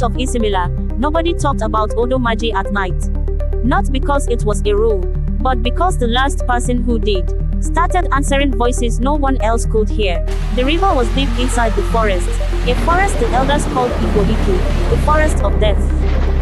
village of Isimila, nobody talked about Odò Màjì at night. Not because it was a rule, but because the last person who did started answering voices no one else could hear. The river was deep inside the forest, a forest the elders called Iku, the forest of death.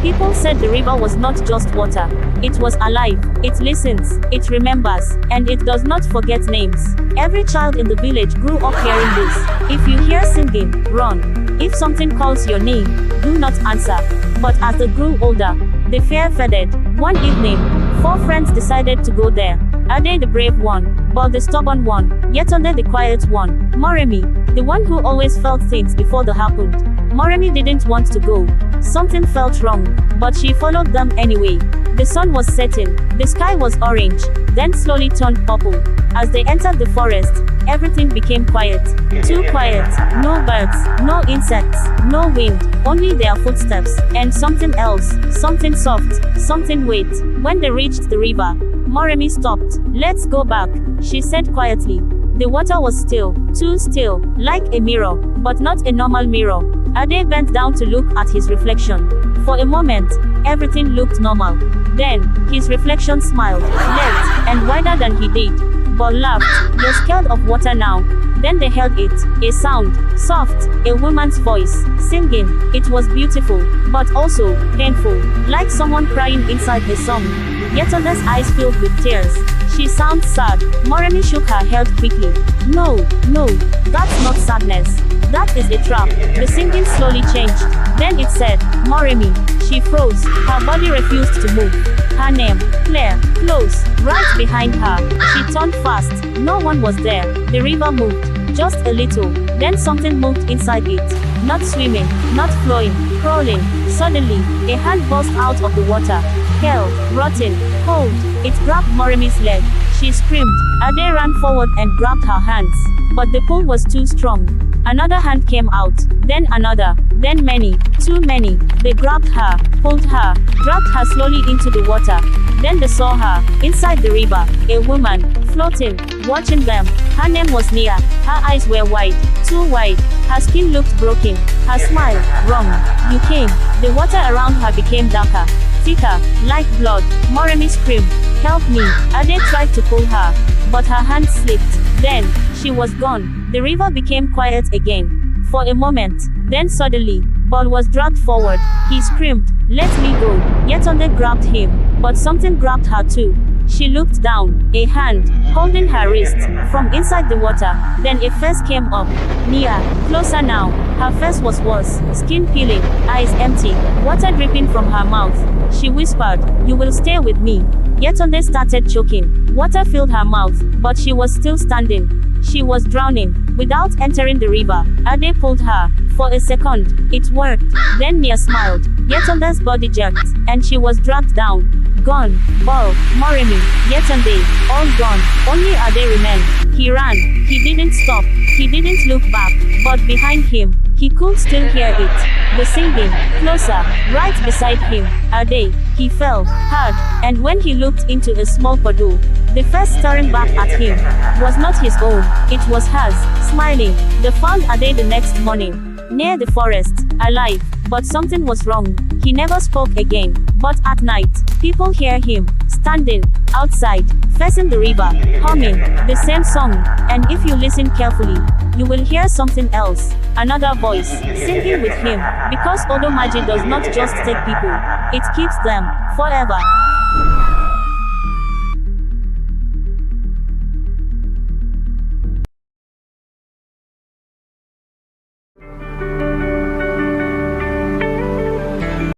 People said the river was not just water. It was alive, it listens, it remembers, and it does not forget names. Every child in the village grew up hearing this. If you hear singing, run. If something calls your name, do not answer. But as they grew older, the fear faded. One evening, 4 friends decided to go there. Ade the brave one, Bol the stubborn one, Yetunde the quiet one, Moremi, the one who always felt things before they happened. Moremi didn't want to go. Something felt wrong, but she followed them anyway. The sun was setting, the sky was orange, then slowly turned purple. As they entered the forest, everything became quiet. Too quiet. No birds, no insects, no wind, only their footsteps, and something else, something soft, something wet. When they reached the river, Moremi stopped. Let's go back, she said quietly. The water was still, too still, like a mirror, but not a normal mirror. Ade bent down to look at his reflection. For a moment, everything looked normal. Then, his reflection smiled, left, and wider than he did. Bol laughed. You're scared of water now. Then they held it. A sound, soft, a woman's voice, singing. It was beautiful, but also painful, like someone crying inside a song. Yetunde's eyes filled with tears. She sounds sad. Moremi shook her head quickly. No, no, that's not sadness. That is a trap. The singing slowly changed. Then it said, Moremi. She froze. Her body refused to move. Her name, Claire, close, right behind her. She turned fast. No one was there. The river moved, just a little. Then something moved inside it. Not swimming, not flowing, crawling. Suddenly, a hand burst out of the water. Held, rotten, cold. It grabbed Moremi's leg. She screamed. Ade ran forward and grabbed her hands. But the pull was too strong. Another hand came out, then another, then many, too many. They grabbed her, pulled her, dragged her slowly into the water. Then they saw her, inside the river, a woman, floating, watching them. Her name was Nia. Her eyes were wide, too wide. Her skin looked broken. Her smile, wrong. You came. The water around her became darker, thicker, like blood. Moremi screamed, help me. Ade tried to pull her, but her hand slipped. Then, she was gone. The river became quiet again. For a moment, then suddenly, Bol was dragged forward. He screamed, let me go. Yetunde grabbed him, but something grabbed her too. She looked down, a hand, holding her wrist, from inside the water. Then a face came up. Nia, closer now. Her face was worse, skin peeling, eyes empty, water dripping from her mouth. She whispered, you will stay with me. Yetunde started choking. Water filled her mouth, but she was still standing. She was drowning. Without entering the river, Ade pulled her. For a second, it worked. Then Nia smiled. Yetunde's body jerked, and she was dragged down. Gone. Bol, Moremi, Yetunde, all gone. Only Ade remained. He ran. He didn't stop. He didn't look back. But behind him, he could still hear it. The singing, closer, right beside him. Ade, he fell, hard, and when he looked into a small puddle, the face staring back at him was not his own, it was hers, smiling. They found Ade the next morning, near the forest, alive, but something was wrong. He never spoke again. But at night, people hear him, standing, outside, facing the river, humming, the same song. And if you listen carefully, you will hear something else, another voice, singing with him. Because Odò Màjì does not just take people, it keeps them, forever.